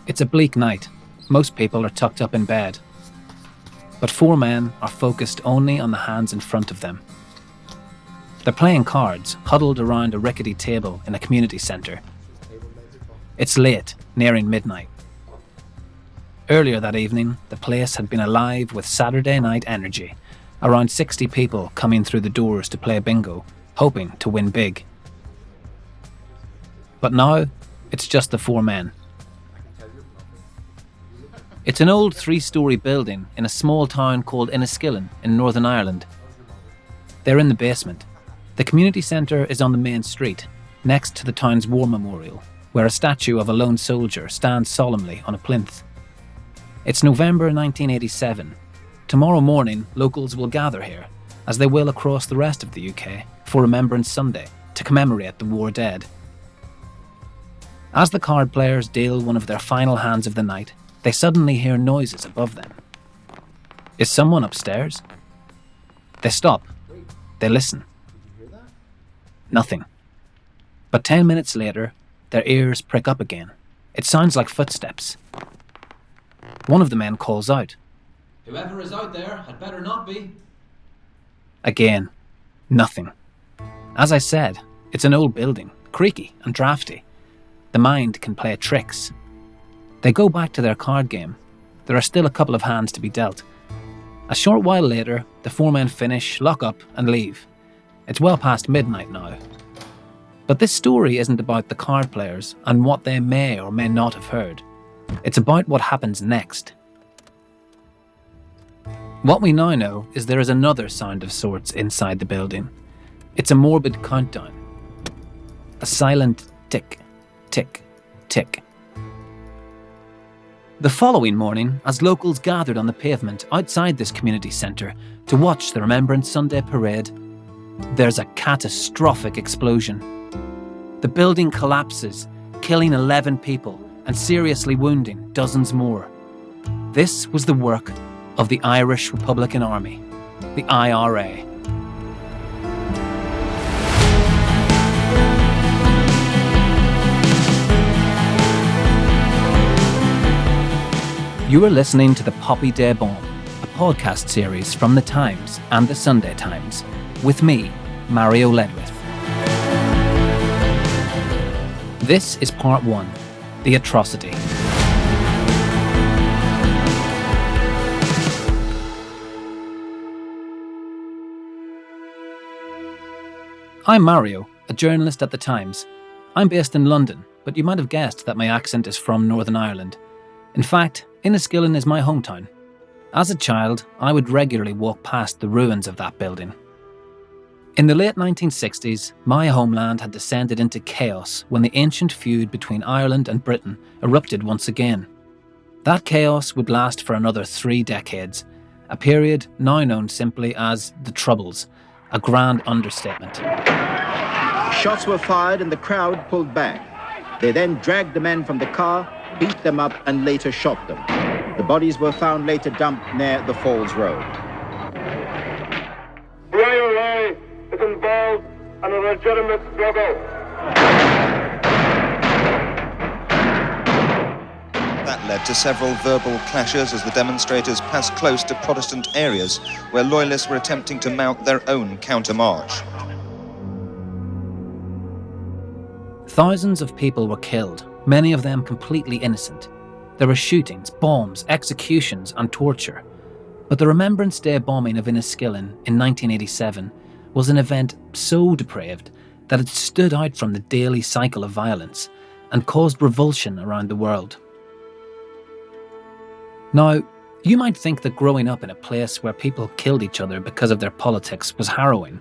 It's a bleak night. Most people are tucked up in bed. But 4 men are focused only on the hands in front of them. They're playing cards, huddled around a rickety table in a community centre. It's late, nearing midnight. Earlier that evening, the place had been alive with Saturday night energy. Around 60 people coming through the doors to play bingo, hoping to win big. But now, it's just the 4 men. It's an old 3-storey building in a small town called Enniskillen in Northern Ireland. They're in the basement. The community centre is on the main street, next to the town's war memorial, where a statue of a lone soldier stands solemnly on a plinth. It's November 1987. Tomorrow morning, locals will gather here, as they will across the rest of the UK, for Remembrance Sunday, to commemorate the war dead. As the card players deal one of their final hands of the night, they suddenly hear noises above them. Is someone upstairs? They stop. They listen. Nothing. But 10 minutes later, their ears prick up again. It sounds like footsteps. One of the men calls out. Whoever is out there had better not be. Again, nothing. As I said, it's an old building, creaky and drafty. The mind can play tricks. They go back to their card game. There are still a couple of hands to be dealt. A short while later, the 4 men finish, lock up and leave. It's well past midnight now. But this story isn't about the card players and what they may or may not have heard. It's about what happens next. What we now know is there is another sound of sorts inside the building. It's a morbid countdown. A silent tick, tick, tick. The following morning, as locals gathered on the pavement outside this community centre to watch the Remembrance Sunday parade, there's a catastrophic explosion. The building collapses, killing 11 people and seriously wounding dozens more. This was the work of the Irish Republican Army, the IRA. You are listening to the Poppy Day Bomb, a podcast series from The Times and The Sunday Times, with me, Mario Ledwith. This is part 1, The Atrocity. I'm Mario, a journalist at The Times. I'm based in London, but you might have guessed that my accent is from Northern Ireland. In fact, Enniskillen is my hometown. As a child, I would regularly walk past the ruins of that building. In the late 1960s, my homeland had descended into chaos when the ancient feud between Ireland and Britain erupted once again. That chaos would last for another 3 decades, a period now known simply as the Troubles, a grand understatement. Shots were fired and the crowd pulled back. They then dragged the men from the car, beat them up and later shot them. The bodies were found later dumped near the Falls Road. The IRA is involved in a legitimate struggle. That led to several verbal clashes as the demonstrators passed close to Protestant areas where loyalists were attempting to mount their own counter-march. Thousands of people were killed, many of them completely innocent. There were shootings, bombs, executions and torture. But the Remembrance Day bombing of Enniskillen in 1987 was an event so depraved that it stood out from the daily cycle of violence and caused revulsion around the world. Now, you might think that growing up in a place where people killed each other because of their politics was harrowing.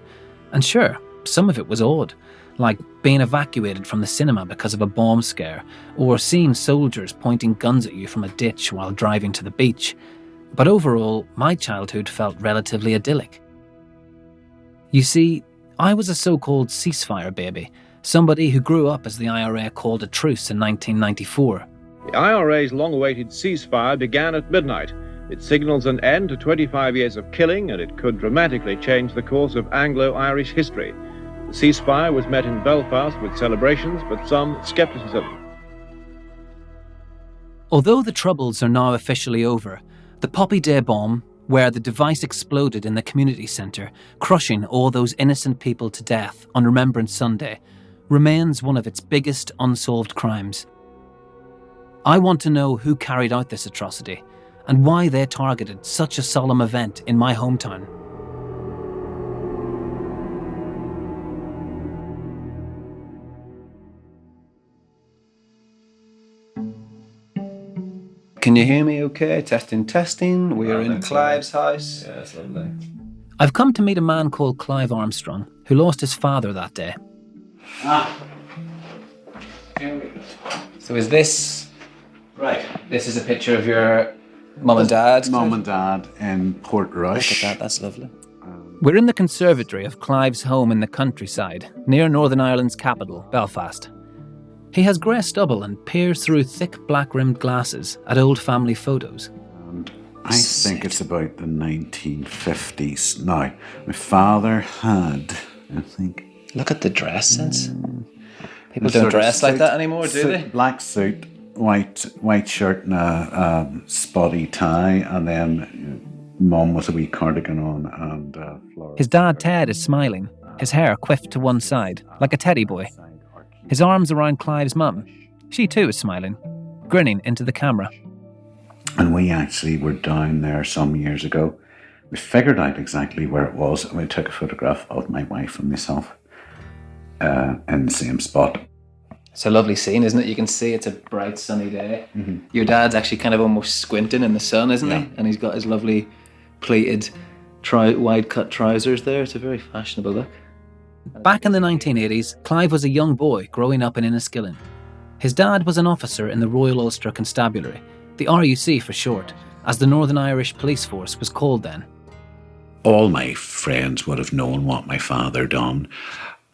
And sure, some of it was odd, like being evacuated from the cinema because of a bomb scare, or seeing soldiers pointing guns at you from a ditch while driving to the beach. But overall, my childhood felt relatively idyllic. You see, I was a so-called ceasefire baby, somebody who grew up as the IRA called a truce in 1994. The IRA's long-awaited ceasefire began at midnight. It signals an end to 25 years of killing, and it could dramatically change the course of Anglo-Irish history. The ceasefire was met in Belfast with celebrations, but some scepticism. Although the Troubles are now officially over, the Poppy Day bomb, where the device exploded in the community centre, crushing all those innocent people to death on Remembrance Sunday, remains one of its biggest unsolved crimes. I want to know who carried out this atrocity and why they targeted such a solemn event in my hometown. Can you hear me okay? Testing. We're in Clive's house. Yeah, that's lovely. I've come to meet a man called Clive Armstrong, who lost his father that day. So is this... Right. This is a picture of your mum and dad? Mum and dad in Portrush. Look at that, that's lovely. We're in the conservatory of Clive's home in the countryside, near Northern Ireland's capital, Belfast. He has grey stubble and peers through thick black-rimmed glasses at old family photos. And I think it's about the 1950s. Now, my father had, I think... Look at the dress sense. People don't dress like that anymore, do they? Black suit, white shirt and a spotty tie, and then mum with a wee cardigan on and floral. His dad, Ted, is smiling, his hair quiffed to one side, like a teddy boy. His arms around Clive's mum. She too is smiling, grinning into the camera. And we actually were down there some years ago. We figured out exactly where it was, and we took a photograph of my wife and myself in the same spot. It's a lovely scene, isn't it? You can see it's a bright sunny day. Mm-hmm. Your dad's actually kind of almost squinting in the sun, isn't he? And he's got his lovely pleated wide cut trousers there. It's a very fashionable look. Back in the 1980s, Clive was a young boy growing up in Enniskillen. His dad was an officer in the Royal Ulster Constabulary, the RUC for short, as the Northern Irish Police Force was called then. All my friends would have known what my father done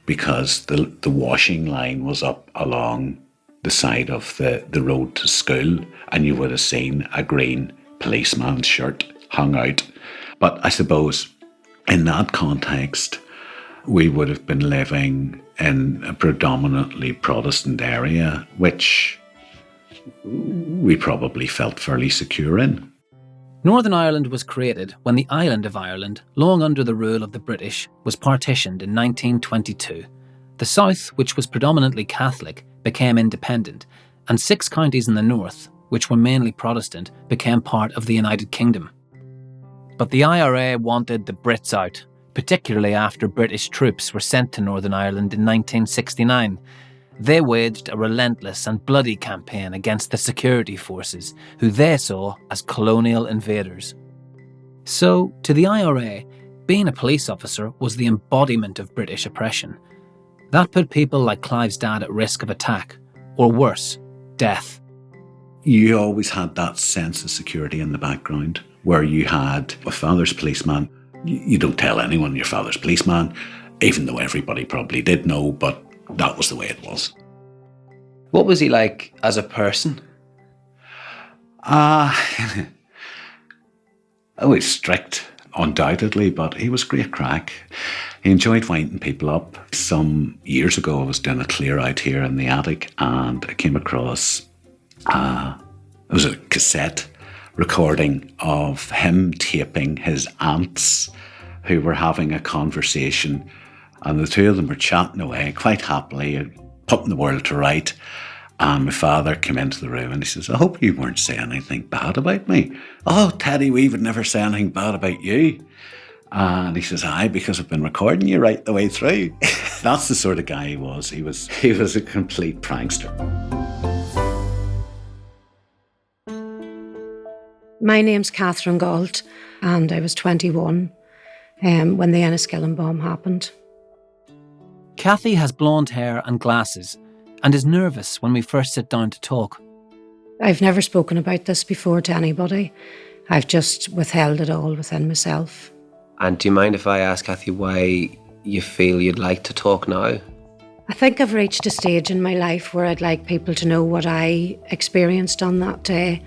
because the washing line was up along the side of the road to school, and you would have seen a green policeman's shirt hung out. But I suppose in that context, we would have been living in a predominantly Protestant area, which we probably felt fairly secure in. Northern Ireland was created when the island of Ireland, long under the rule of the British, was partitioned in 1922. The south, which was predominantly Catholic, became independent, and 6 counties in the north, which were mainly Protestant, became part of the United Kingdom. But the IRA wanted the Brits out, particularly after British troops were sent to Northern Ireland in 1969. They waged a relentless and bloody campaign against the security forces, who they saw as colonial invaders. So, to the IRA, being a police officer was the embodiment of British oppression. That put people like Clive's dad at risk of attack, or worse, death. You always had that sense of security in the background, where you had a father's policeman. You don't tell anyone your father's policeman, even though everybody probably did know, but that was the way it was. What was he like as a person? Oh, he's strict, undoubtedly, but he was great crack. He enjoyed winding people up. Some years ago, I was doing a clear out here in the attic, and I came across, it was a cassette recording of him taping his aunts who were having a conversation, and the two of them were chatting away quite happily, putting the world to right. And my father came into the room and he says, I hope you weren't saying anything bad about me. Oh, Teddy, we would never say anything bad about you. And he says, aye, because I've been recording you right the way through. That's the sort of guy he was. He was a complete prankster. My name's Catherine Galt, and I was 21 when the Enniskillen bomb happened. Cathy has blonde hair and glasses and is nervous when we first sit down to talk. I've never spoken about this before to anybody. I've just withheld it all within myself. And do you mind if I ask, Cathy, why you feel you'd like to talk now? I think I've reached a stage in my life where I'd like people to know what I experienced on that day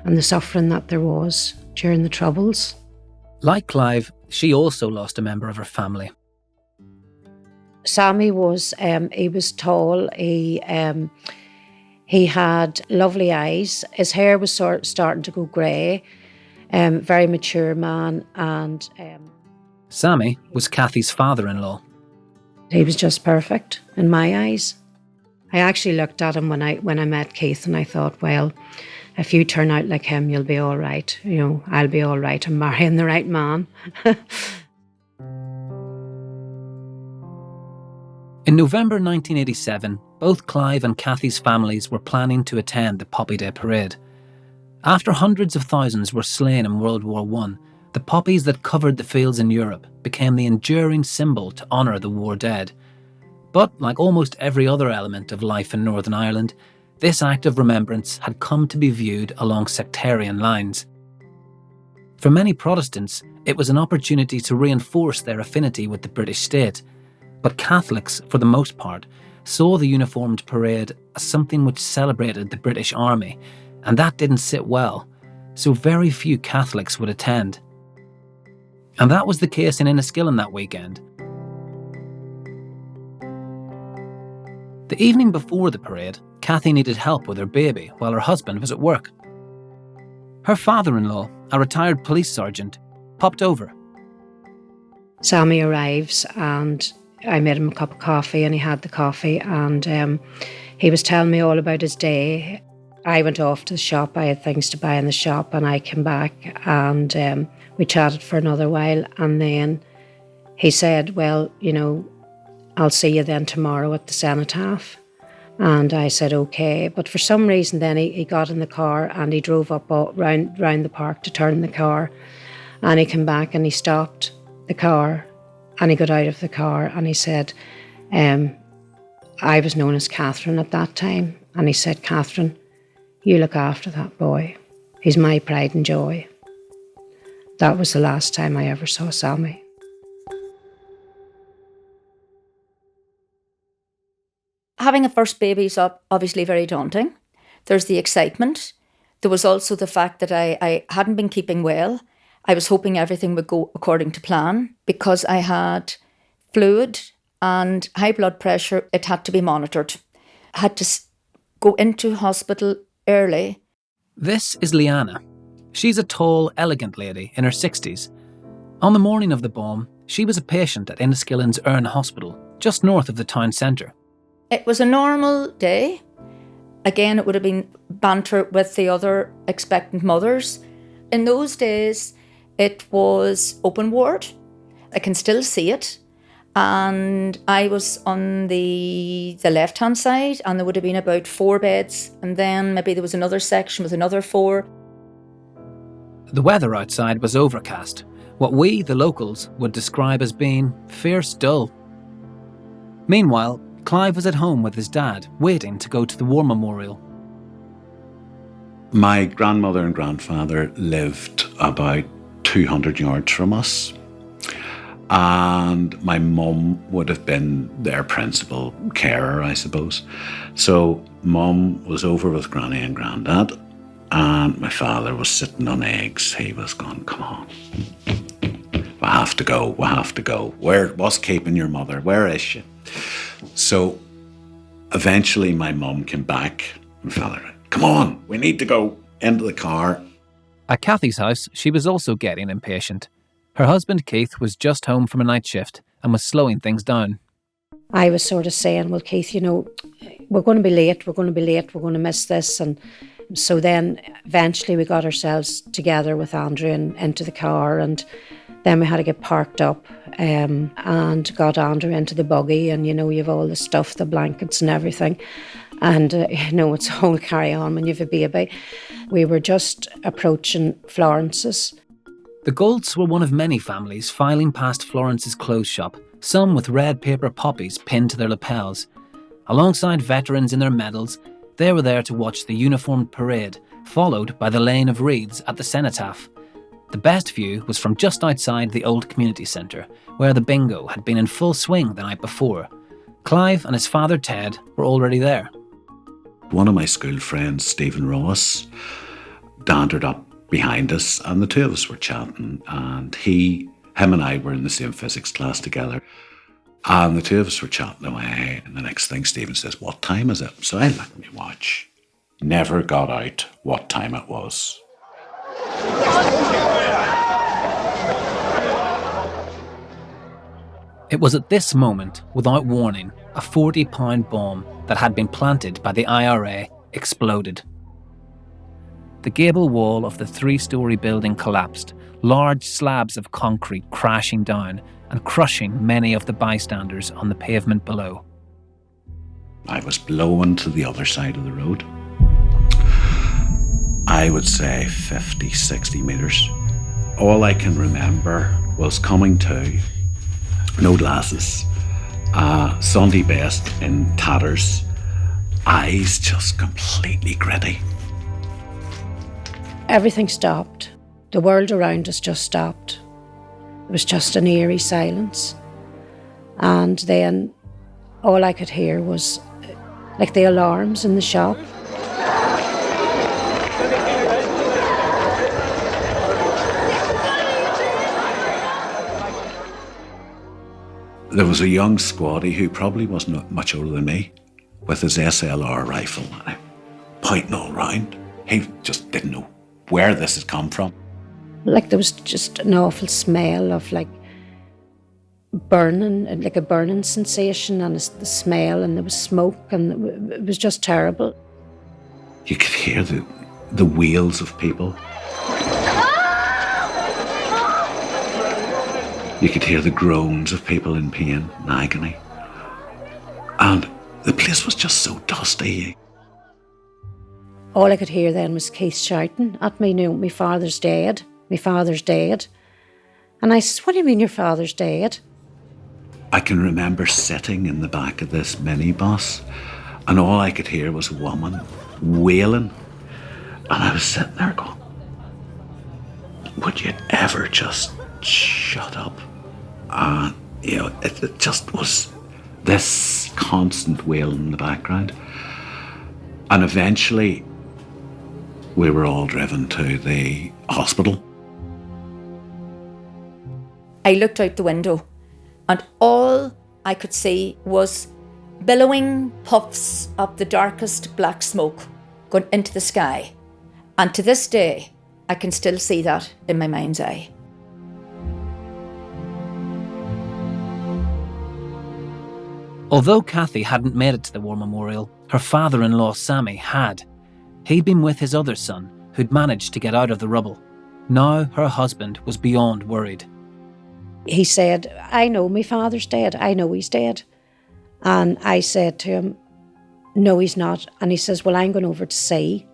and the suffering that there was during the Troubles. Like Clive, she also lost a member of her family. Sammy was, he was tall, he He had lovely eyes. His hair was starting to go grey. Very mature man, and Sammy was Kathy's father-in-law. he was just perfect in my eyes. I actually looked at him when I met Keith, and I thought, well, if you turn out like him, you'll be all right. You know, I'll be all right. I'm marrying the right man. In November 1987, both Clive and Kathy's families were planning to attend the Poppy Day parade. After hundreds of thousands were slain in World War I, the poppies that covered the fields in Europe became the enduring symbol to honour the war dead. But like almost every other element of life in Northern Ireland, this act of remembrance had come to be viewed along sectarian lines. For many Protestants, it was an opportunity to reinforce their affinity with the British state, but Catholics, for the most part, saw the uniformed parade as something which celebrated the British Army, and that didn't sit well, so very few Catholics would attend. And that was the case in Enniskillen that weekend. The evening before the parade, Kathy needed help with her baby while her husband was at work. Her father-in-law, a retired police sergeant, popped over. Sammy arrives, and I made him a cup of coffee, and he had the coffee, and he was telling me all about his day. I went off to the shop. I had things to buy in the shop, and I came back, and we chatted for another while, and then he said, well, you know, I'll see you then tomorrow at the cenotaph. And I said, okay. But for some reason then he got in the car and he drove up round the park to turn the car. And he came back and he stopped the car and he got out of the car and he said, I was known as Catherine at that time. And he said, Catherine, you look after that boy. He's my pride and joy. That was the last time I ever saw Sammy. Having a first baby is obviously very daunting. There's the excitement. There was also the fact that I hadn't been keeping well. I was hoping everything would go according to plan because I had fluid and high blood pressure. It had to be monitored. I had to go into hospital early. This is Leanna. She's a tall, elegant lady in her 60s. On the morning of the bomb, she was a patient at Enniskillen's Erne Hospital, just north of the town centre. It was a normal day. Again, it would have been banter with the other expectant mothers. In those days, it was open ward. I can still see it. And I was on the left-hand side, and there would have been about 4 beds. And then maybe there was another section with another 4. The weather outside was overcast, what we, the locals, would describe as being fierce dull. Meanwhile, Clive was at home with his dad, waiting to go to the war memorial. My grandmother and grandfather lived about 200 yards from us, and my mum would have been their principal carer, I suppose. So mum was over with Granny and Grandad, and my father was sitting on eggs. He was going, come on, we have to go. What's keeping your mother? Where is she? So eventually my mum came back. My father, come on, we need to go into the car. At Kathy's house, she was also getting impatient. Her husband Keith was just home from a night shift and was slowing things down. I was sort of saying, well, Keith, you know, we're going to be late, we're going to miss this. And so then eventually we got ourselves together with Andrew and into the car, and then we had to get parked up and got Andrew into the buggy, and, you know, you've all the stuff, the blankets and everything. And, you know, it's a whole carry-on when you've a baby. We were just approaching Florence's. The Goulds were one of many families filing past Florence's clothes shop, some with red paper poppies pinned to their lapels. Alongside veterans in their medals, they were there to watch the uniformed parade, followed by the lane of reeds at the cenotaph. The best view was from just outside the old community centre, where the bingo had been in full swing the night before. Clive and his father Ted were already there. One of my school friends, Stephen Ross, dandered up behind us, and the two of us were chatting, and him and I were in the same physics class together, and the two of us were chatting away, and the next thing Stephen says, what time is it? So I look at my watch, Never got out what time it was. It was at this moment, without warning, a 40-pound bomb that had been planted by the IRA exploded. The gable wall of the 3-storey building collapsed, large slabs of concrete crashing down and crushing many of the bystanders on the pavement below. I was blown to the other side of the road. I would say 50, 60 metres. All I can remember was coming to, no glasses, Sunday best in tatters, eyes just completely gritty. Everything stopped. The world around us just stopped. It was just an eerie silence. And then all I could hear was like the alarms in the shop. There was a young squaddie who probably wasn't much older than me with his SLR rifle, pointing all round. He just didn't know where this had come from. Like there was just an awful smell of like burning, like a burning sensation, and the smell, and there was smoke, and it was just terrible. You could hear the wails of people. You could hear the groans of people in pain and agony. And the place was just so dusty. All I could hear then was Keith shouting at me, "No, my father's dead. My father's dead." And I said, "What do you mean your father's dead?" I can remember sitting in the back of this minibus, and all I could hear was a woman wailing. And I was sitting there going, would you ever just shut up? And, it just was this constant wailing in the background. And eventually, we were all driven to the hospital. I looked out the window, and all I could see was billowing puffs of the darkest black smoke going into the sky. And to this day, I can still see that in my mind's eye. Although Kathy hadn't made it to the war memorial, her father-in-law Sammy had. He'd been with his other son, who'd managed to get out of the rubble. Now her husband was beyond worried. He said, "I know my father's dead. I know he's dead." And I said to him, "No, he's not." And he says, "Well, I'm going over to see."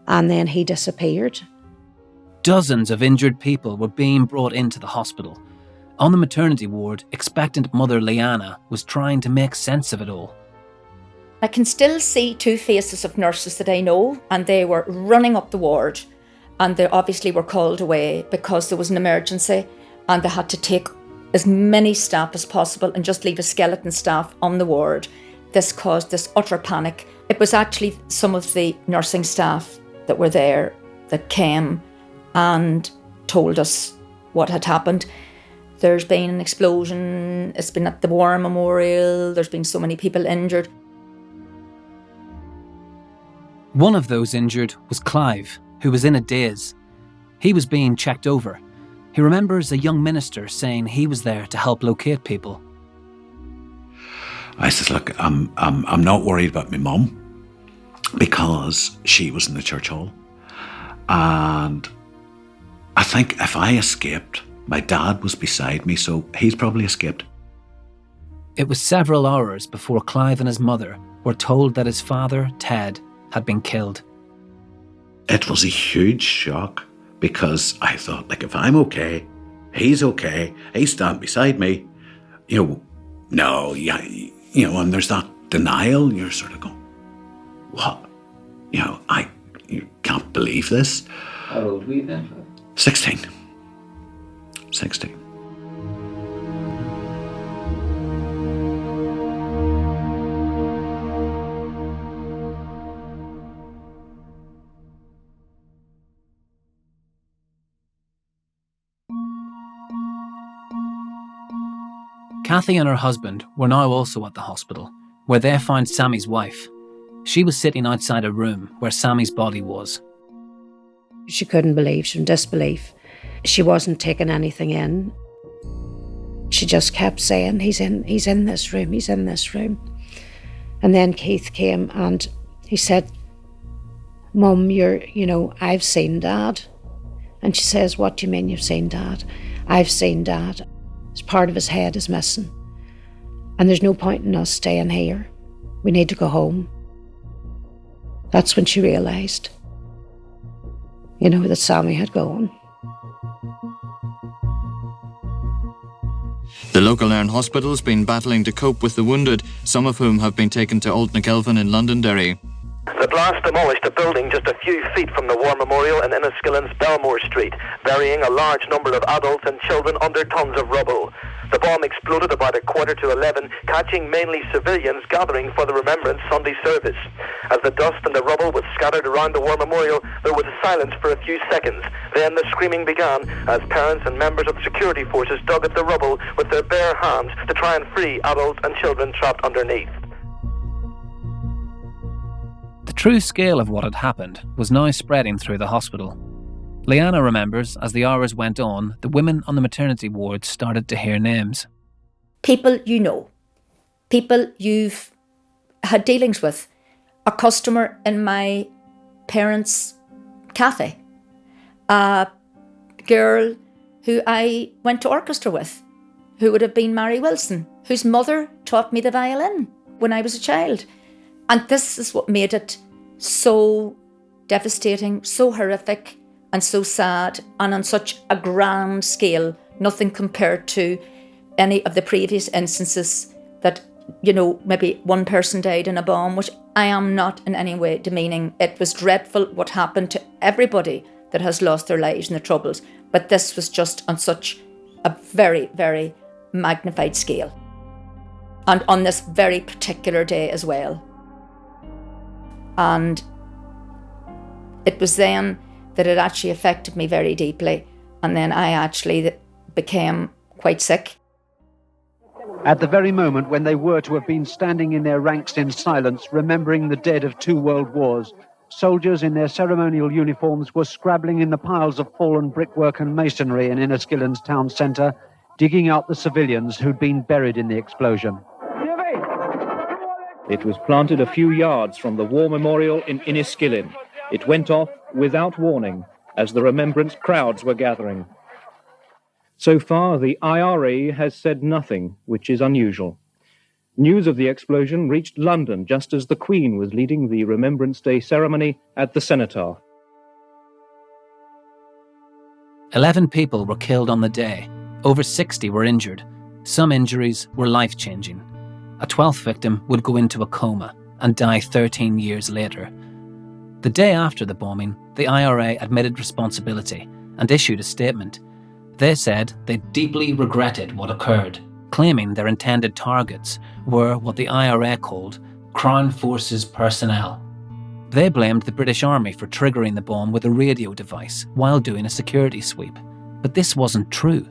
And then he disappeared. Dozens of injured people were being brought into the hospital. On the maternity ward, expectant mother Leanna was trying to make sense of it all. I can still see two faces of nurses that I know, and they were running up the ward, and they obviously were called away because there was an emergency, and they had to take as many staff as possible and just leave a skeleton staff on the ward. This caused this utter panic. It was actually some of the nursing staff that were there that came and told us what had happened. There's been an explosion, it's been at the war memorial, there's been so many people injured. One of those injured was Clive, who was in a daze. He was being checked over. He remembers a young minister saying he was there to help locate people. I said, "Look, I'm not worried about my mum because she was in the church hall. And I think if I escaped, my dad was beside me, so he's probably escaped." It was several hours before Clive and his mother were told that his father, Ted, had been killed. It was a huge shock because I thought, like, if I'm okay, he's standing beside me, no, yeah, and there's that denial, you're sort of going, what? You can't believe this. How old were you then? 16. Kathy and her husband were now also at the hospital, where they found Sammy's wife. She was sitting outside a room where Sammy's body was. She couldn't believe, she was in disbelief. She wasn't taking anything in. She just kept saying, he's in this room, he's in this room. And then Keith came and he said, Mum, I've seen Dad. And she says, what do you mean you've seen Dad? I've seen Dad. His part of his head is missing. And there's no point in us staying here. We need to go home. That's when she realised, that Sammy had gone. The local Erne hospital's been battling to cope with the wounded, some of whom have been taken to Old Nakelvin in Londonderry. The blast demolished a building just a few feet from the War Memorial in Enniskillen's Belmore Street, burying a large number of adults and children under tons of rubble. The bomb exploded about 11:15, catching mainly civilians gathering for the Remembrance Sunday service. As the dust and the rubble was scattered around the War Memorial, there was silence for a few seconds. Then the screaming began as parents and members of security forces dug at the rubble with their bare hands to try and free adults and children trapped underneath. The true scale of what had happened was now spreading through the hospital. Leanna remembers as the hours went on, the women on the maternity ward started to hear names. People you know, people you've had dealings with, a customer in my parents' cafe, a girl who I went to orchestra with, who would have been Mary Wilson, whose mother taught me the violin when I was a child. And this is what made it so devastating, so horrific, and so sad, and on such a grand scale, nothing compared to any of the previous instances that, maybe one person died in a bomb, which I am not in any way demeaning. It was dreadful what happened to everybody that has lost their lives in the Troubles, but this was just on such a very, very magnified scale. And on this very particular day as well. And it was then that it actually affected me very deeply. And then I actually became quite sick. At the very moment when they were to have been standing in their ranks in silence, remembering the dead of 2 world wars, soldiers in their ceremonial uniforms were scrabbling in the piles of fallen brickwork and masonry in Enniskillen's town centre, digging out the civilians who'd been buried in the explosion. It was planted a few yards from the War Memorial in Enniskillen. It went off without warning as the remembrance crowds were gathering. So far, the IRA has said nothing, which is unusual. News of the explosion reached London just as the Queen was leading the Remembrance Day ceremony at the Cenotaph. 11 people were killed on the day. Over 60 were injured. Some injuries were life-changing. A 12th victim would go into a coma and die 13 years later. The day after the bombing, the IRA admitted responsibility and issued a statement. They said they deeply regretted what occurred, claiming their intended targets were what the IRA called Crown Forces personnel. They blamed the British Army for triggering the bomb with a radio device while doing a security sweep. But this wasn't true.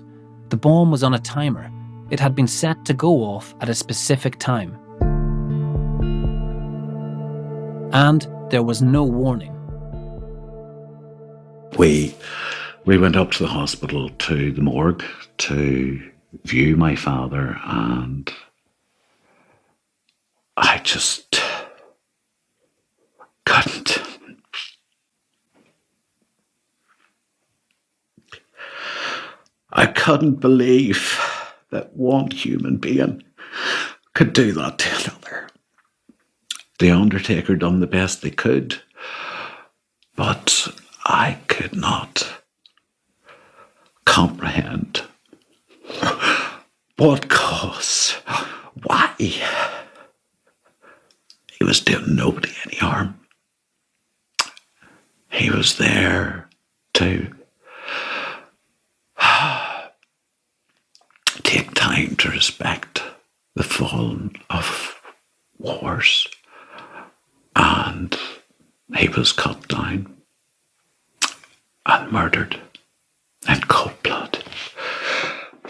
The bomb was on a timer. It had been set to go off at a specific time. And there was no warning. We went up to the hospital, to the morgue, to view my father, and I just couldn't. I couldn't believe that one human being could do that to another. The undertaker done the best they could, but I could not comprehend what cause, why. He was doing nobody any harm. He was there to take time to respect the fallen of wars, and he was cut down and murdered in cold blood.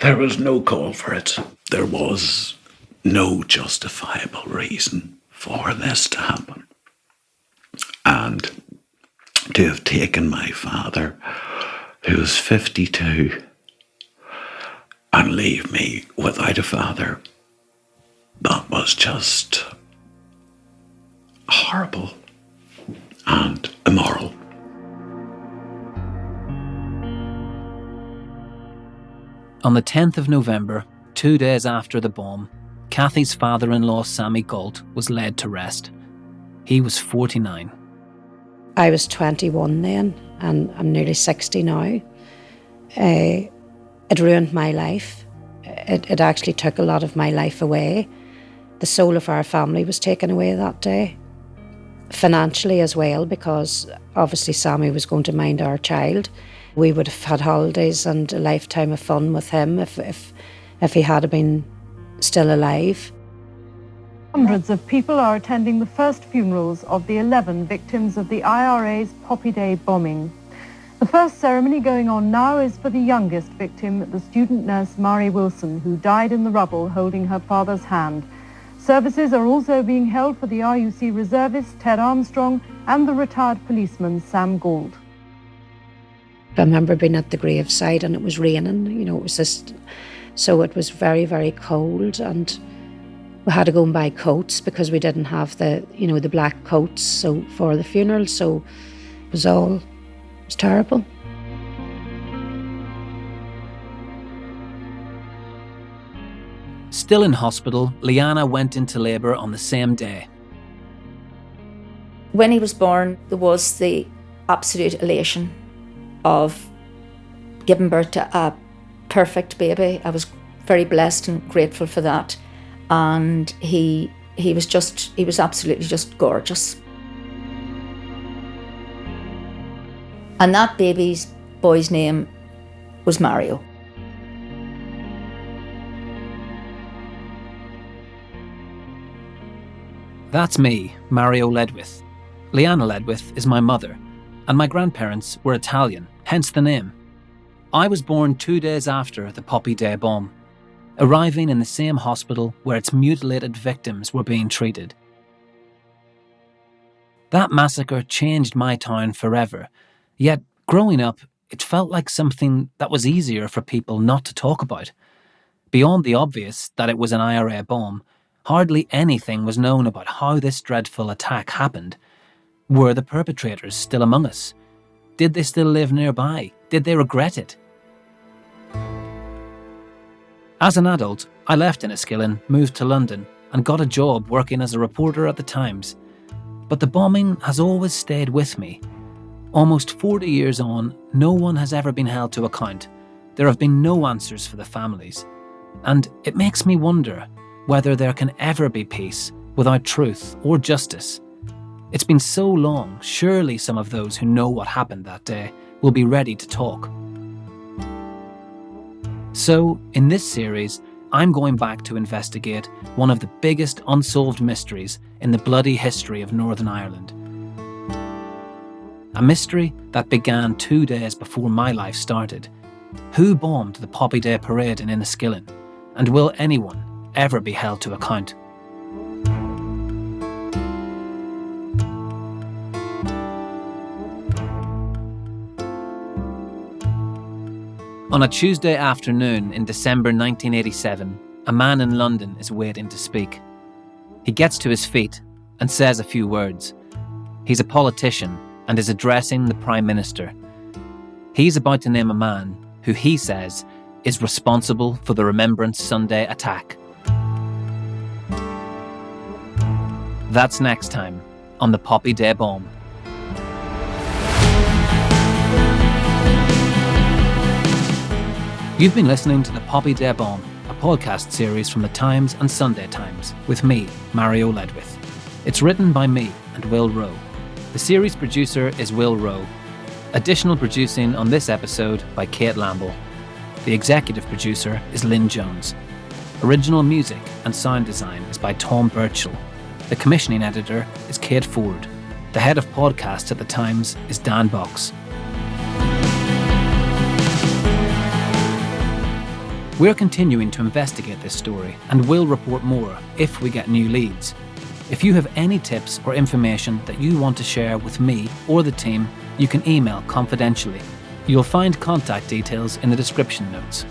There was no call for it. There was no justifiable reason for this to happen. And to have taken my father, who was 52, and leave me without a father, that was just horrible and immoral. On the 10th of November, 2 days after the bomb, Kathy's father-in-law, Sammy Galt, was laid to rest. He was 49. I was 21 then, and I'm nearly 60 now. It ruined my life. It actually took a lot of my life away. The soul of our family was taken away that day. Financially as well, because obviously Sammy was going to mind our child. We would have had holidays and a lifetime of fun with him if he had been still alive. Hundreds of people are attending the first funerals of the 11 victims of the IRA's Poppy Day bombing. The first ceremony going on now is for the youngest victim, the student nurse Mari Wilson, who died in the rubble holding her father's hand. Services are also being held for the RUC reservist Ted Armstrong and the retired policeman Sam Gould. I remember being at the graveside and it was raining, it was just, so it was very, very cold, and we had to go and buy coats because we didn't have the black coats so for the funeral, so it was terrible. Still in hospital, Leanna went into labour on the same day. When he was born, there was the absolute elation of giving birth to a perfect baby. I was very blessed and grateful for that. And he was absolutely just gorgeous. And that boy's name was Mario. That's me, Mario Ledwith. Leanna Ledwith is my mother, and my grandparents were Italian, hence the name. I was born 2 days after the Poppy Day bomb, arriving in the same hospital where its mutilated victims were being treated. That massacre changed my town forever, yet growing up, it felt like something that was easier for people not to talk about. Beyond the obvious that it was an IRA bomb, hardly anything was known about how this dreadful attack happened. Were the perpetrators still among us? Did they still live nearby? Did they regret it? As an adult, I left Enniskillen, moved to London, and got a job working as a reporter at the Times. But the bombing has always stayed with me. Almost 40 years on, no one has ever been held to account. There have been no answers for the families. And it makes me wonder whether there can ever be peace without truth or justice. It's been so long, surely some of those who know what happened that day will be ready to talk. So, in this series, I'm going back to investigate one of the biggest unsolved mysteries in the bloody history of Northern Ireland. A mystery that began 2 days before my life started. Who bombed the Poppy Day parade in Enniskillen? And will anyone ever be held to account? On a Tuesday afternoon in December 1987, a man in London is waiting to speak. He gets to his feet and says a few words. He's a politician and is addressing the Prime Minister. He's about to name a man who he says is responsible for the Remembrance Sunday attack. That's next time on the Poppy Day bomb. You've been listening to the Poppy Day bomb, a podcast series from the Times and Sunday Times with me, Mario Ledwith. It's written by me and Will Rowe. The series producer is Will Rowe. Additional producing on this episode by Kate Lamble. The executive producer is Lynn Jones. Original music and sound design is by Tom Birchall. The commissioning editor is Kate Ford. The head of podcast at the Times is Dan Box. We're continuing to investigate this story and will report more if we get new leads. If you have any tips or information that you want to share with me or the team, you can email confidentially. You'll find contact details in the description notes.